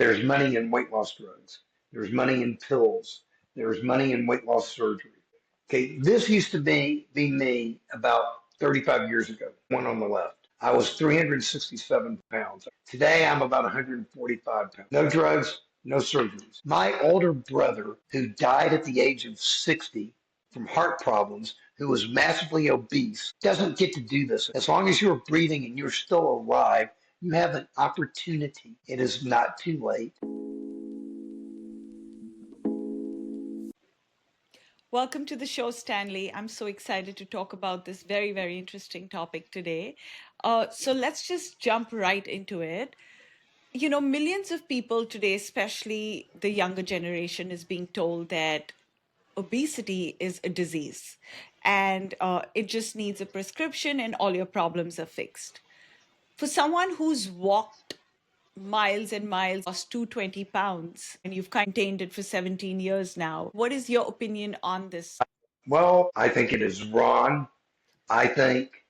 There's money in weight loss drugs. There's money in pills. There's money in weight loss surgery. Okay, this used to be me about 35 years ago, one on the left. I was 367 pounds. Today I'm about 145 pounds. No drugs, no surgeries. My older brother, who died at the age of 60 from heart problems, who was massively obese, doesn't get to do this. As long as you're breathing and you're still alive, you have an opportunity. It is not too late. Welcome to the show, Stanley. I'm so excited to talk about this very, very interesting topic today. So let's just jump right into it. Millions of people today, especially the younger generation, is being told that obesity is a disease and it just needs a prescription and all your problems are fixed. For someone who's walked miles and miles, lost 220 pounds, and you've contained it for 17 years now, what is your opinion on this? Well, I think it is wrong. I think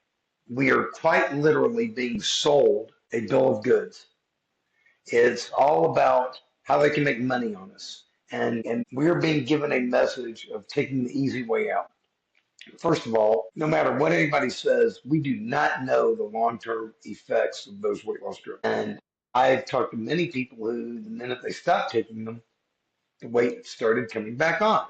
we are quite literally being sold a bill of goods. It's all about how they can make money on us. And we're being given a message of taking the easy way out. First of all, no matter what anybody says, we do not know the long term effects of those weight loss drugs. And I've talked to many people who, the minute they stopped taking them, the weight started coming back on.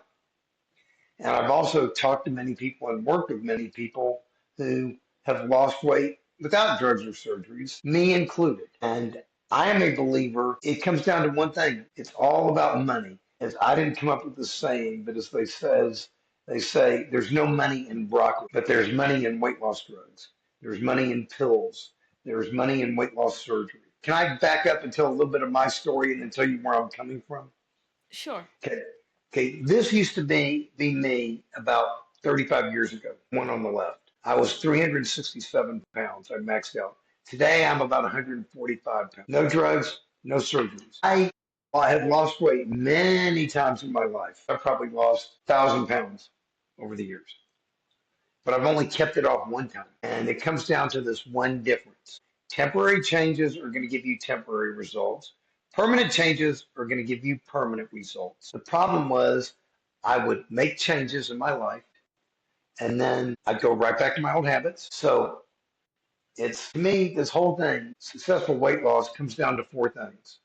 And I've also talked to many people and worked with many people who have lost weight without drugs or surgeries, me included. And I am a believer, it comes down to one thing. It's all about money. As I didn't come up with the saying, but as they say there's no money in broccoli, but there's money in weight loss drugs. There's money in pills. There's money in weight loss surgery. Can I back up and tell a little bit of my story and then tell you where I'm coming from? Sure. Okay. Okay. This used to be me about 35 years ago, one on the left. I was 367 pounds. I maxed out. Today I'm about 145 pounds. No drugs, no surgeries. I have lost weight many times in my life. I've probably lost 1,000 pounds over the years, but I've only kept it off one time. And it comes down to this one difference. Temporary changes are going to give you temporary results. Permanent changes are going to give you permanent results. The problem was I would make changes in my life and then I'd go right back to my old habits. So it's to me, this whole thing, successful weight loss comes down to four things.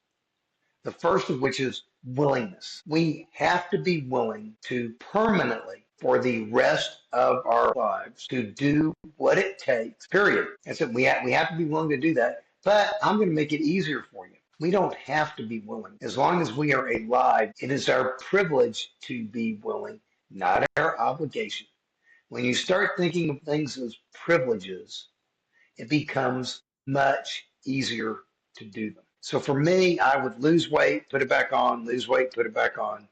The first of which is willingness. We have to be willing to permanently, for the rest of our lives, to do what it takes, period. And so we have to be willing to do that. But I'm going to make it easier for you. We don't have to be willing. As long as we are alive, it is our privilege to be willing, not our obligation. When you start thinking of things as privileges, it becomes much easier to do them. So for me, I would lose weight, put it back on, lose weight, put it back on.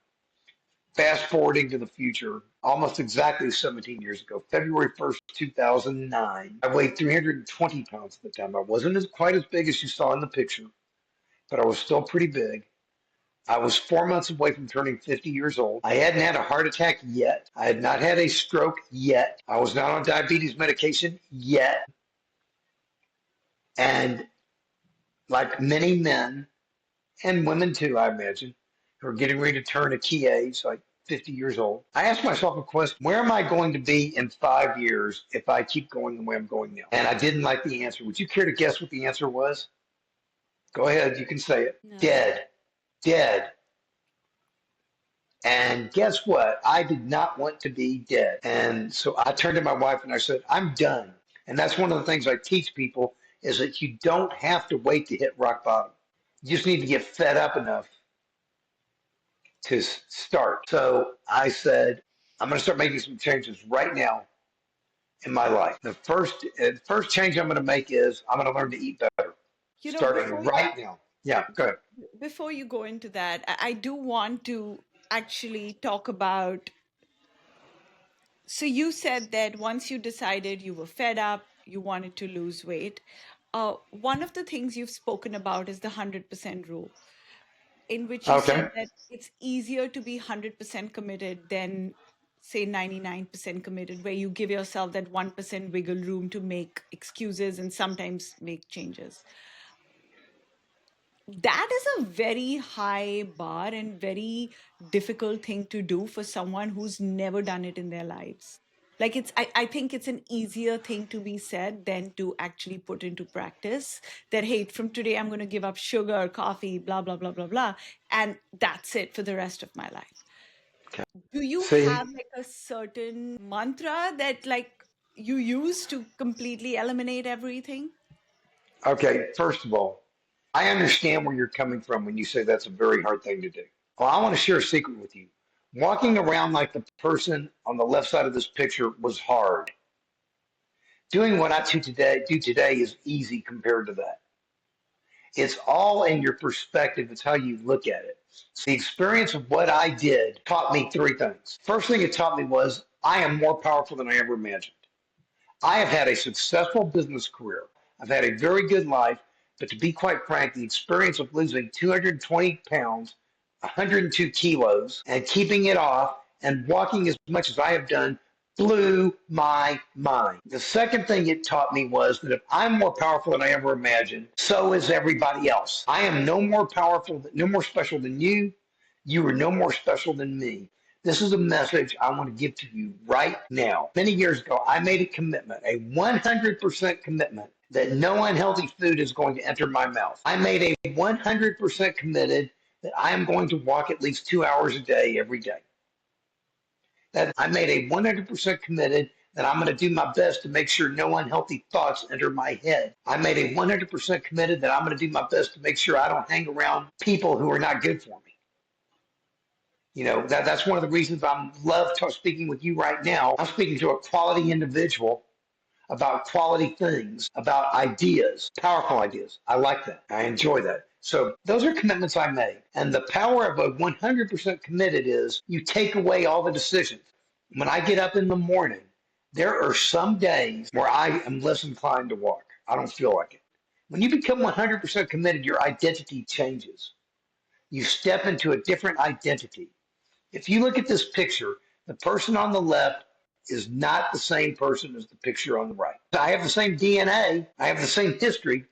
Fast forwarding to the future, almost exactly 17 years ago, February 1st, 2009, I weighed 320 pounds at the time. I wasn't quite as big as you saw in the picture, but I was still pretty big. I was 4 months away from turning 50 years old. I hadn't had a heart attack yet. I had not had a stroke yet. I was not on diabetes medication yet. And like many men and women too, I imagine, who are getting ready to turn a key age, like 50 years old, I asked myself a question: where am I going to be in 5 years if I keep going the way I'm going now? And I didn't like the answer. Would you care to guess what the answer was? Go ahead, you can say it. No. Dead. Dead. And guess what? I did not want to be dead. And so I turned to my wife and I said, I'm done. And that's one of the things I teach people is that you don't have to wait to hit rock bottom. You just need to get fed up enough to start. So I said, I'm going to start making some changes right now in my life. The first change I'm going to make is I'm going to learn to eat better, You know, starting right now. Yeah, go ahead. before you go into that, I do want to actually talk about. So you said that once you decided you were fed up, you wanted to lose weight. One of the things you've spoken about is the 100% rule, in which you said Okay. that it's easier to be 100% committed than, say, 99% committed, where you give yourself that 1% wiggle room to make excuses and sometimes make changes. that is a very high bar and very difficult thing to do for someone who's never done it in their lives. Like I think it's an easier thing to be said than to actually put into practice that, hey, from today I'm going to give up sugar, coffee, blah, blah, blah, blah, blah. And that's it for the rest of my life. Okay. Do you have See, like a certain mantra that like you use to completely eliminate everything? okay, first of all, I understand where you're coming from when you say that's a very hard thing to do. Well, I want to share a secret with you. Walking around like the person on the left side of this picture was hard. Doing what I do today is easy compared to that. It's all in your perspective. It's how you look at it. So the experience of what I did taught me three things. First thing it taught me was I am more powerful than I ever imagined. I have had a successful business career. I've had a very good life, but to be quite frank, the experience of losing 220 pounds, 102 kilos, and keeping it off and walking as much as I have done blew my mind. The second thing it taught me was that if I'm more powerful than I ever imagined, so is everybody else. I am no more powerful, no more special than you. You are no more special than me. This is a message I want to give to you right now. Many years ago, I made a commitment, a 100% commitment, that no unhealthy food is going to enter my mouth. I made a 100% committed that I am going to walk at least 2 hours a day every day. That I made a 100% committed that I'm going to do my best to make sure no unhealthy thoughts enter my head. I made a 100% committed that I'm going to do my best to make sure I don't hang around people who are not good for me. That's one of the reasons I love speaking with you right now. I'm speaking to a quality individual about quality things, about ideas, powerful ideas. I like that. I enjoy that. So those are commitments I made. And the power of a 100% committed is you take away all the decisions. When I get up in the morning, there are some days where I am less inclined to walk. I don't feel like it. When you become 100% committed, your identity changes. You step into a different identity. If you look at this picture, the person on the left is not the same person as the picture on the right. I have the same DNA, I have the same history,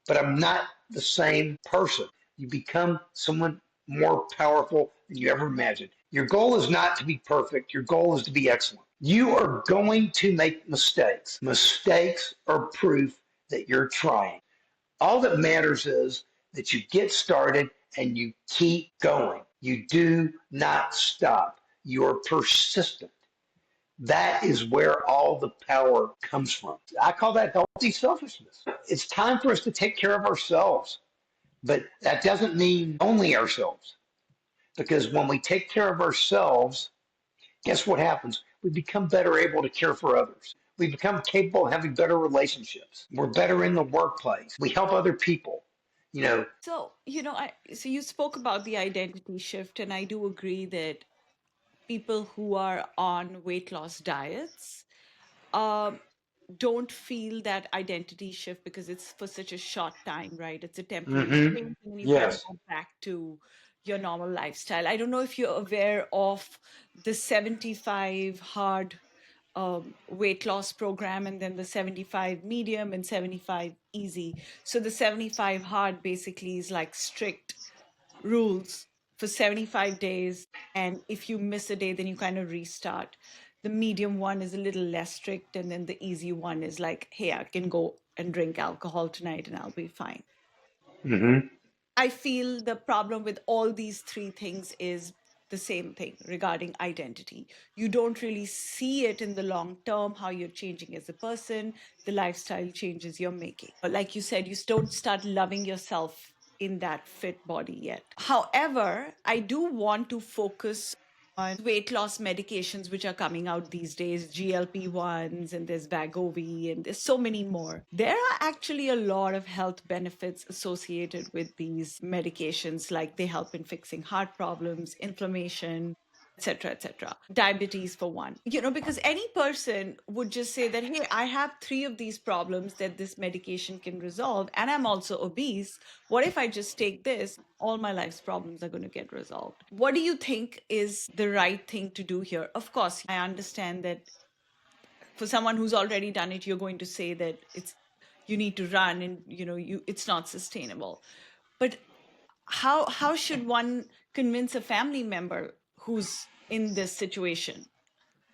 but I'm not the same person. You become someone more powerful than you ever imagined. Your goal is not to be perfect, your goal is to be excellent. You are going to make mistakes. Mistakes are proof that you're trying. All that matters is that you get started and you keep going. You do not stop. You're persistent. That is where all the power comes from. I call that healthy selfishness. It's time for us to take care of ourselves, but that doesn't mean only ourselves. Because when we take care of ourselves, guess what happens? We become better able to care for others. We become capable of having better relationships. We're better in the workplace. We help other people. You know, So, so you spoke about the identity shift, and I do agree that people who are on weight loss diets um, don't feel that identity shift because it's for such a short time, right? It's a temporary hmm change, and then you kind of yes. go back to your normal lifestyle. I don't know if you're aware of the 75 hard weight loss program and then the 75 medium and 75 easy. So the 75 hard basically is like strict rules for 75 days. And if you miss a day, then you kind of restart. The medium one is a little less strict. And then the easy one is like, hey, I can go and drink alcohol tonight and I'll be fine. hmm I feel the problem with all these three things is the same thing regarding identity. You don't really see it in the long term, how you're changing as a person, the lifestyle changes you're making. Like you said, you don't start loving yourself in that fit body yet. However, I do want to focus on weight loss medications which are coming out these days, GLP-1s, and there's Vagovi, and there's so many more. There are actually a lot of health benefits associated with these medications, like they help in fixing heart problems, inflammation, etc., etc. Diabetes for one. Because any person would just say that, hey, I have three of these problems that this medication can resolve, and I'm also obese. What if I just take this? All my life's problems are going to get resolved. What do you think is the right thing to do here? Of course, I understand that for someone who's already done it, you're going to say that you need to run and it's not sustainable. But How should one convince a family member who's in this situation,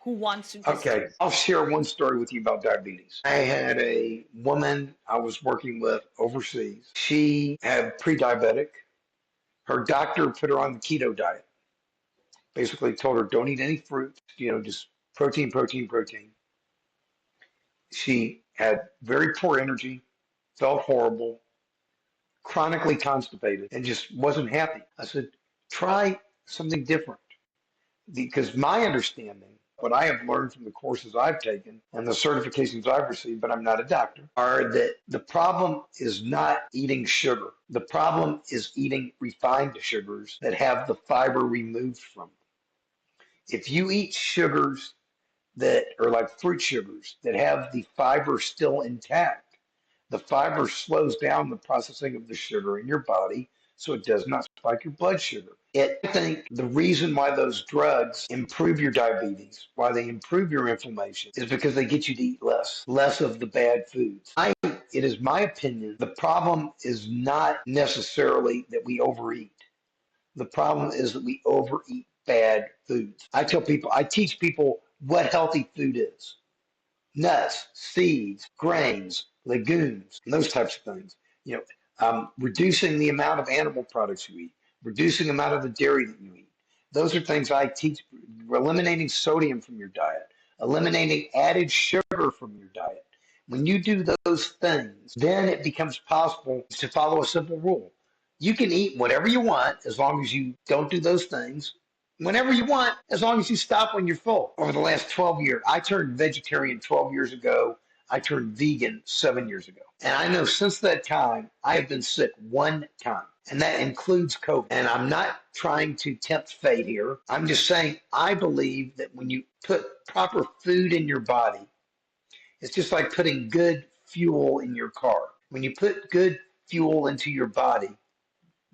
who wants to just Okay, I'll share one story with you about diabetes. I had a woman I was working with overseas. She had pre-diabetic. Her doctor put her on the keto diet. Basically told her don't eat any fruit, just protein, protein, protein. She had very poor energy, felt horrible, chronically constipated, and just wasn't happy. I said, try something different. Because my understanding, what I have learned from the courses I've taken and the certifications I've received, but I'm not a doctor, are that the problem is not eating sugar. The problem is eating refined sugars that have the fiber removed from them. If you eat sugars that are like fruit sugars that have the fiber still intact, the fiber slows down the processing of the sugar in your body so it does not spike your blood sugar. I think the reason why those drugs improve your diabetes, why they improve your inflammation, is because they get you to eat less of the bad foods. It is my opinion, the problem is not necessarily that we overeat. The problem is that we overeat bad foods. I teach people what healthy food is: nuts, seeds, grains, legumes, and those types of things. Reducing the amount of animal products you eat, reducing the amount of the dairy that you eat. Those are things I teach. Eliminating sodium from your diet, eliminating added sugar from your diet. When you do those things, then it becomes possible to follow a simple rule. You can eat whatever you want as long as you don't do those things. Whenever you want, as long as you stop when you're full. Over the last 12 years, I turned vegetarian 12 years ago. I turned vegan 7 years ago. And I know since that time, I have been sick one time, and that includes COVID. And I'm not trying to tempt fate here. I'm just saying I believe that when you put proper food in your body, it's just like putting good fuel in your car. When you put good fuel into your body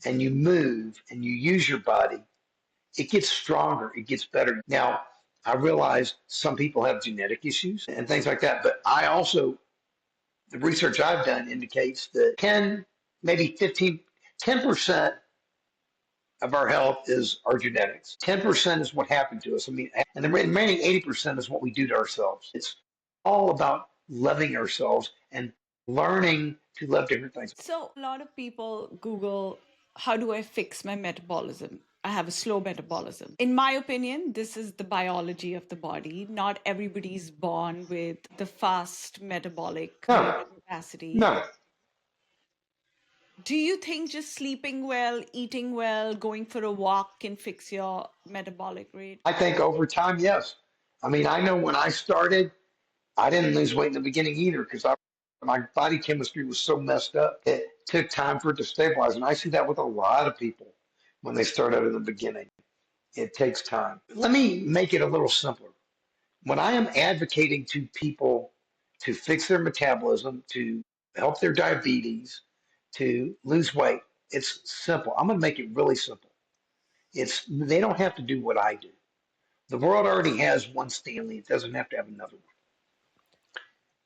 and you move and you use your body, it gets stronger, it gets better. Now, I realize some people have genetic issues and things like that, but the research I've done indicates that 10, maybe 15, 10% of our health is our genetics. 10% is what happened to us. And the remaining 80% is what we do to ourselves. It's all about loving ourselves and learning to love different things. So, a lot of people Google, how do I fix my metabolism? I have a slow metabolism. In my opinion, this is the biology of the body. Not everybody's born with the fast metabolic No, capacity. no. Do you think just sleeping well, eating well, going for a walk can fix your metabolic rate? I think over time, yes. I know when I started, I didn't lose weight in the beginning either because my body chemistry was so messed up. It took time for it to stabilize. And I see that with a lot of people when they start out in the beginning. It takes time. Let me make it a little simpler. When I am advocating to people to fix their metabolism, to help their diabetes, to lose weight, it's simple. I'm going to make it really simple. They don't have to do what I do. The world already has one Stanley. It doesn't have to have another one.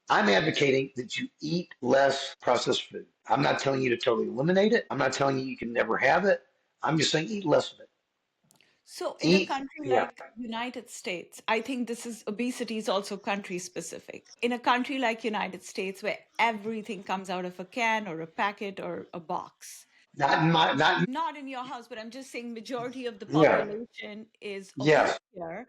I'm advocating that you eat less processed food. I'm not telling you to totally eliminate it. I'm not telling you you can never have it. I'm just saying eat less of it. So, in a Eat, country yeah. like United States, I think this is obesity is also country specific. In a country like United States, where everything comes out of a can or a packet or a box, not in your house, but I'm just saying majority of the Yeah, population is obese yes, here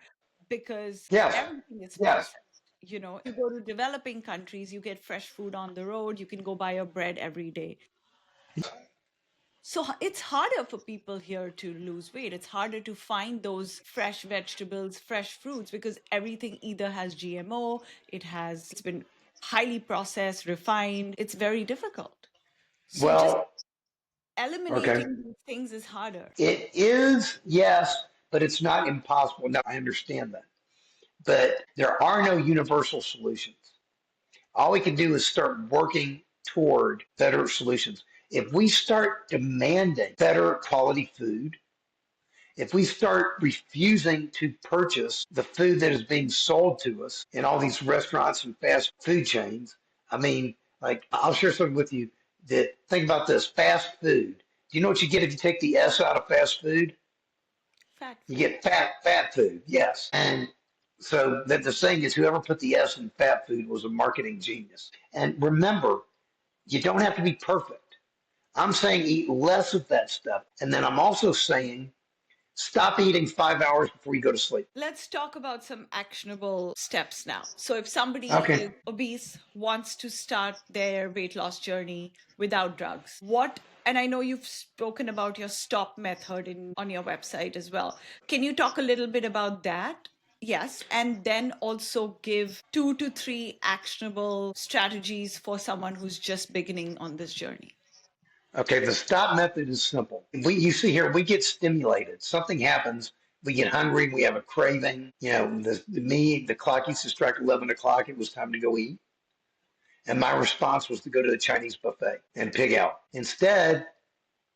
because yes, everything is yes. processed. You go to developing countries, you get fresh food on the road, you can go buy your bread every day. So it's harder for people here to lose weight. It's harder to find those fresh vegetables, fresh fruits, because everything either has GMO, it's been highly processed, refined. It's very difficult. So just Well, okay. eliminating these things is harder. It is, yes, but it's not impossible. Now, I understand that. But there are no universal solutions. All we can do is start working toward better solutions. If we start demanding better quality food, if we start refusing to purchase the food that is being sold to us in all these restaurants and fast food chains, like I'll share something with you that think about this fast food. Do you know what you get if you take the S out of fast food? Fat You food. get fat food, yes. And so that the saying is whoever put the S in fat food was a marketing genius. And remember, you don't have to be perfect. I'm saying eat less of that stuff. And then I'm also saying stop eating 5 hours before you go to sleep. Let's talk about some actionable steps now. So, if somebody is Okay. obese, wants to start their weight loss journey without drugs, what, and I know you've spoken about your stop method on your website as well. Can you talk a little bit about that? Yes. And then also give 2 to 3 actionable strategies for someone who's just beginning on this journey. Okay, the stop method is simple. You see here, we get stimulated. Something happens. We get hungry. We have a craving. You know, the clock used to strike 11 o'clock. It was time to go eat. And my response was to go to the Chinese buffet and pig out. Instead,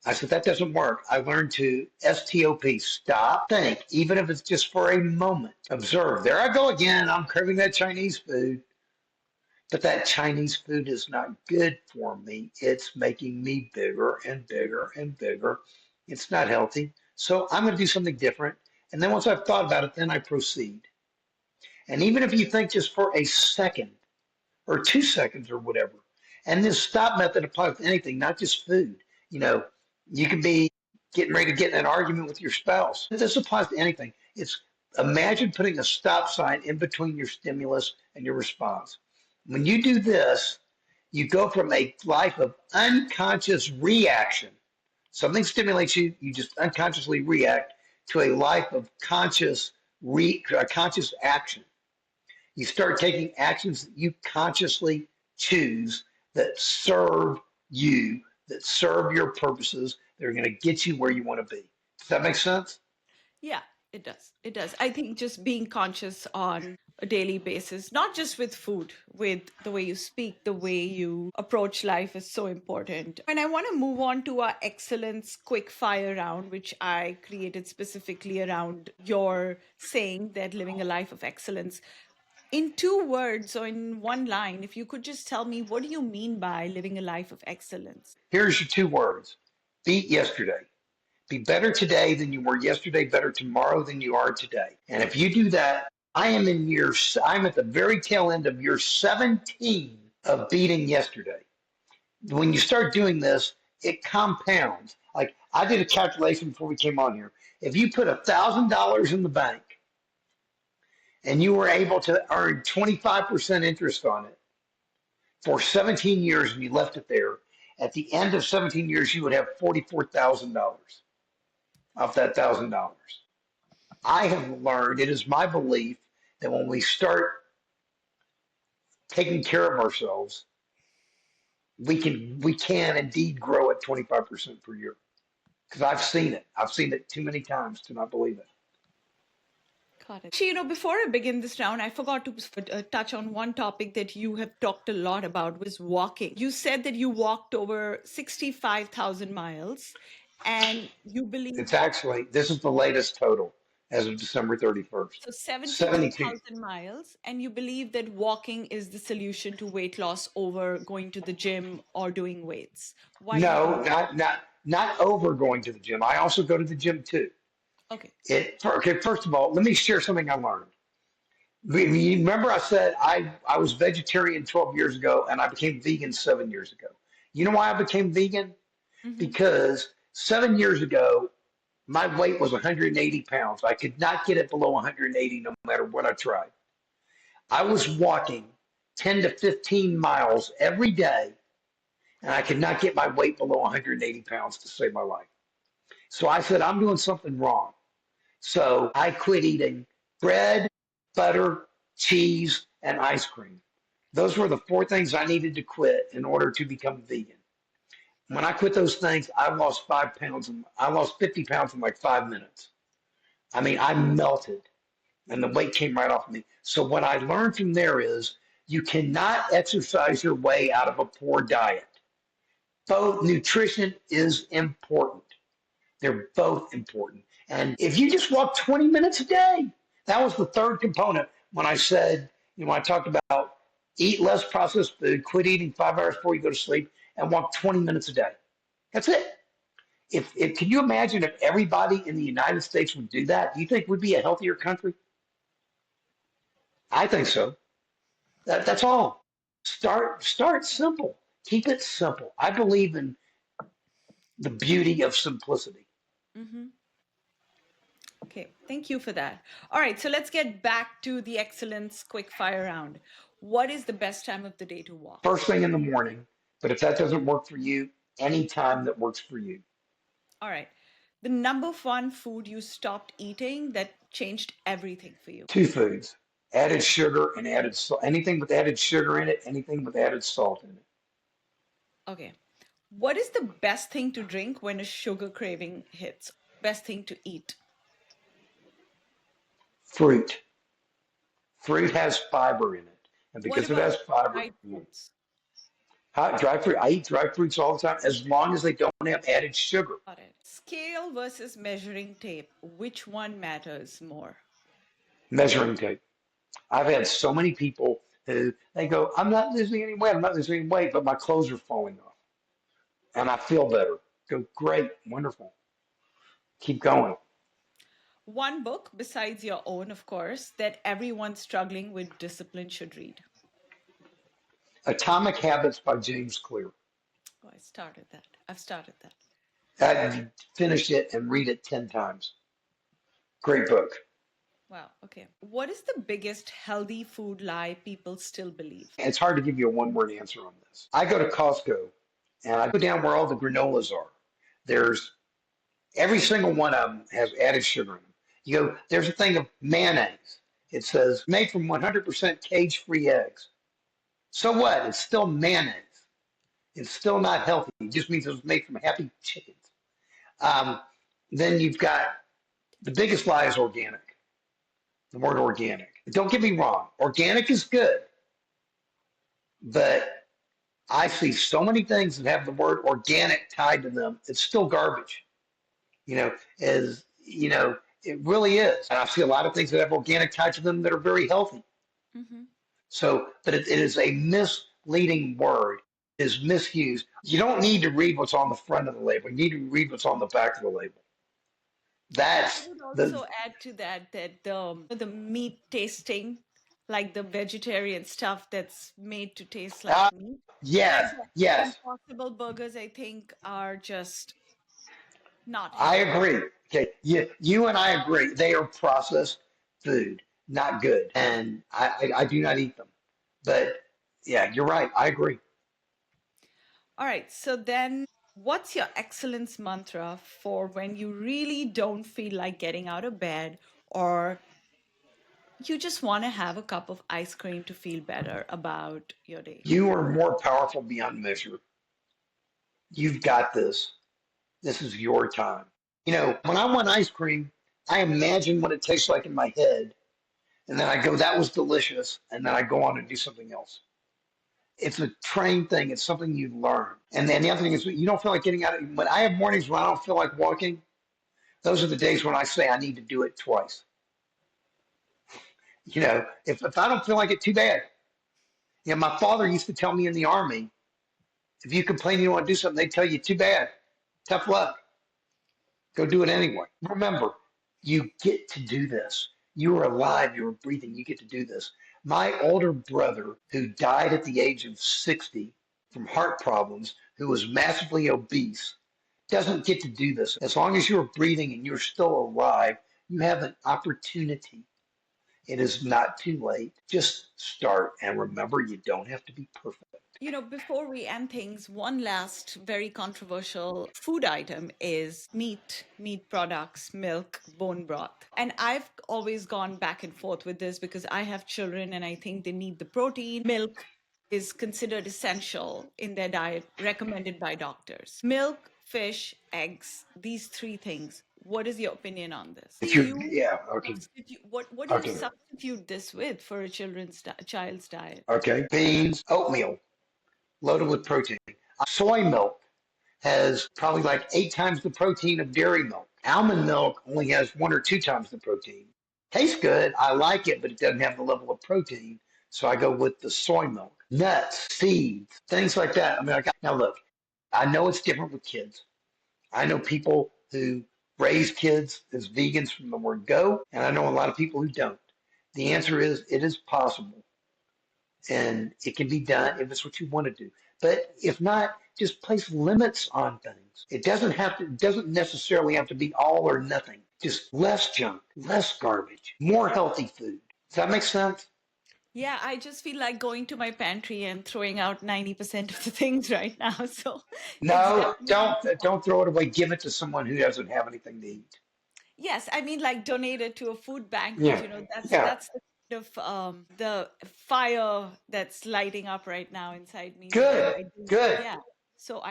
I said, that doesn't work. I learned to STOP, stop, think, even if it's just for a moment. Observe. There I go again. I'm craving that Chinese food. But that Chinese food is not good for me. It's making me bigger and bigger and bigger. It's not healthy. So I'm going to do something different. And then once I've thought about it, then I proceed. And even if you think just for a second or 2 seconds or whatever, and this stop method applies to anything, not just food. You know, you can be getting ready to get in an argument with your spouse. This applies to anything. It's imagine putting a stop sign in between your stimulus and your response. When you do this, you go from a life of unconscious reaction. Something stimulates you, you just unconsciously react to a life of conscious action. You start taking actions that you consciously choose that serve you, that serve your purposes, that are going to get you where you want to be. Does that make sense? Yeah, it does. It does. I think just being conscious on a daily basis, not just with food, with the way you speak, the way you approach life is so important. And I want to move on to our excellence quick fire round, which I created specifically around your saying that living a life of excellence. In 2 words or in one line, if you could just tell me, what do you mean by living a life of excellence? Here's your 2 words: beat yesterday. Be better today than you were yesterday, better tomorrow than you are today. And if you do that, I'm at the very tail end of year 17 of beating yesterday. When you start doing this, it compounds. Like I did a calculation before we came on here. If you put $1,000 in the bank and you were able to earn 25% interest on it for 17 years and you left it there, at the end of 17 years, you would have $44,000 off that $1,000. I have learned, it is my belief that when we start taking care of ourselves, we can indeed grow at 25% per year. Because I've seen it. I've seen it too many times to not believe it. Got it. Actually, before I begin this round, I forgot to touch on one topic that you have talked a lot about was walking. You said that you walked over 65,000 miles and you believe It's actually, this is the latest total as of December 31st. so 72. 72,000 miles, and you believe that walking is the solution to weight loss over going to the gym or doing weights. Why do you No, believe? not over going to the gym. I also go to the gym too. Okay. Okay, first of all, let me share something I learned. Remember I said I was vegetarian 12 years ago and I became vegan 7 years ago. You know why I became vegan? Hmm. Because 7 years ago, my weight was 180 pounds. I could not get it below 180 no matter what I tried. I was walking 10 to 15 miles every day, and I could not get my weight below 180 pounds to save my life. So I said, I'm doing something wrong. So I quit eating bread, butter, cheese, and ice cream. Those were the 4 things I needed to quit in order to become vegan. When I quit those things, I lost 5 pounds. I lost 50 pounds in like 5 minutes. I mean, I melted and the weight came right off of me. So what I learned from there is you cannot exercise your way out of a poor diet. Both nutrition is important. They're both important. And if you just walk 20 minutes a day, that was the third component when I said, when I talked about eat less processed food, quit eating 5 hours before you go to sleep, and walk 20 minutes a day. That's it. If can you imagine if everybody in the United States would do that? Do you think we'd be a healthier country? I think so. That's all. Start simple. Keep it simple. I believe in the beauty of simplicity. Hmm. Okay, thank you for that. All right, so let's get back to the excellence quick fire round. What is the best time of the day to walk? First thing in the morning, but if that doesn't work for you, any time that works for you. All right, the number one food you stopped eating that changed everything for you. Two foods: added sugar and added salt. Anything with added sugar in it, anything with added salt in it. Okay, what is the best thing to drink when a sugar craving hits? Best thing to eat? Fruit. Fruit has fiber in it, and What because it about has fiber, dried fruits? dry fruit. I eat dry fruits all the time, as long as they don't have added sugar. Got it. Scale versus measuring tape. Which one matters more? Measuring tape. I've had so many people who they go, "I'm not losing any weight. I'm not losing any weight, but my clothes are falling off, and I feel better." Go, great, wonderful. Keep going. One book, besides your own, of course, that everyone struggling with discipline should read. Atomic Habits by James Clear. Oh, I started that. I've started that. I finished it and read it 10 times. Great book. Wow. Okay. What is the biggest healthy food lie people still believe? It's hard to give you a one-word answer on this. I go to Costco and I go down where all the granolas are. There's every single one of them has added sugar in them. You go, there's a thing of mayonnaise. It says made from 100% cage-free eggs. So what? It's still mayonnaise. It's still not healthy. It just means it was made from happy chickens. Um, then you've got the biggest lie is organic. The word organic. Don't get me wrong. Organic is good, but I see so many things that have the word organic tied to them. It's still garbage. You know, as you know, it really is. And I see a lot of things that have organic tied to them that are very healthy. Hmm. So, but it is a misleading word. It is misused. You don't need to read what's on the front of the label. You need to read what's on the back of the label. I That's would the also add to that that the meat tasting, like the vegetarian stuff that's made to taste like ah, meat, like yes, the yes. Impossible burgers, I think are just not I healthy. agree. Okay, you and I agree. They are processed food, not good, and I do not eat them. But yeah, you're right. I agree. All right. So then, what's your excellence mantra for when you really don't feel like getting out of bed or you just want to have a cup of ice cream to feel better about your day? You are more powerful beyond measure. You've got this. This is your time. You know, when I want ice cream, I imagine what it tastes like in my head, and then I go, "That was delicious," and then I go on and do something else. It's a trained thing. It's something you learn. And then the other thing is, you don't feel like getting out of. When I have mornings when I don't feel like walking, those are the days when I say I need to do it twice. You know, if I don't feel like it, too bad. You know, my father used to tell me in the army, if you complain you don't want to do something, they tell you, too bad, tough luck, go do it anyway. Remember, you get to do this. You are alive, you are breathing, you get to do this. My older brother, who died at the age of 60 from heart problems, who was massively obese, doesn't get to do this. As long as you're breathing and you're still alive, you have an opportunity. It is not too late. Just start and remember you don't have to be perfect. Before we end things, one last very controversial food item is meat products, milk, bone broth. And I've always gone back and forth with this because I have children and I think they need the protein. Milk is considered essential in their diet, recommended by doctors. Milk, fish, eggs, these three things. What is your opinion on this? If you're, yeah, okay, What do you okay, substitute this with for a child's diet? okay. Beans, oatmeal, loaded with protein. Soy milk has probably like 8 times the protein of dairy milk. Almond milk only has 1 or 2 times the protein. Tastes good. I like it, but it doesn't have the level of protein. So I go with the soy milk. Nuts, seeds, things like that. I mean, now look, I know it's different with kids. I know people who raise kids as vegans from the word go, and I know a lot of people who don't. The answer is it is possible and it can be done if it's what you want to do. But if not, just place limits on things. It doesn't necessarily have to be all or nothing. Just less junk, less garbage, more healthy food. Does that make sense? Yeah, I just feel like going to my pantry and throwing out 90% of the things right now. So it's No, definitely don't throw it away. Give it to someone who doesn't have anything to eat. yes, I mean like donate it to a food bank, but Yeah, you know, yeah. that's the kind of the fire that's lighting up right now inside me that Good, I do. good. Yeah. So I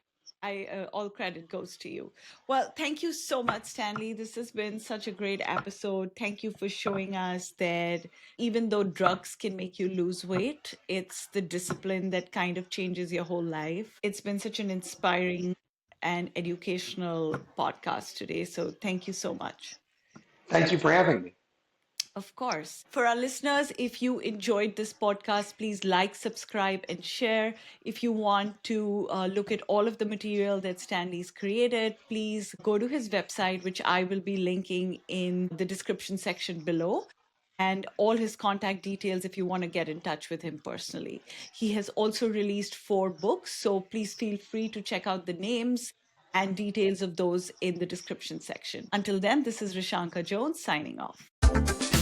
all credit goes to you. Well, thank you so much, Stanley. This has been such a great episode. Thank you for showing us that even though drugs can make you lose weight, it's the discipline that kind of changes your whole life. It's been such an inspiring and educational podcast today. So thank you so much. Thank you for having me. Of course. For our listeners, if you enjoyed this podcast, please like, subscribe, and share. If you want to look at all of the material that Stanley's created, please go to his website, which I will be linking in the description section below, and all his contact details if you want to get in touch with him personally. He has also released 4 books, so please feel free to check out the names and details of those in the description section. Until then, this is Rishanka Jones signing off.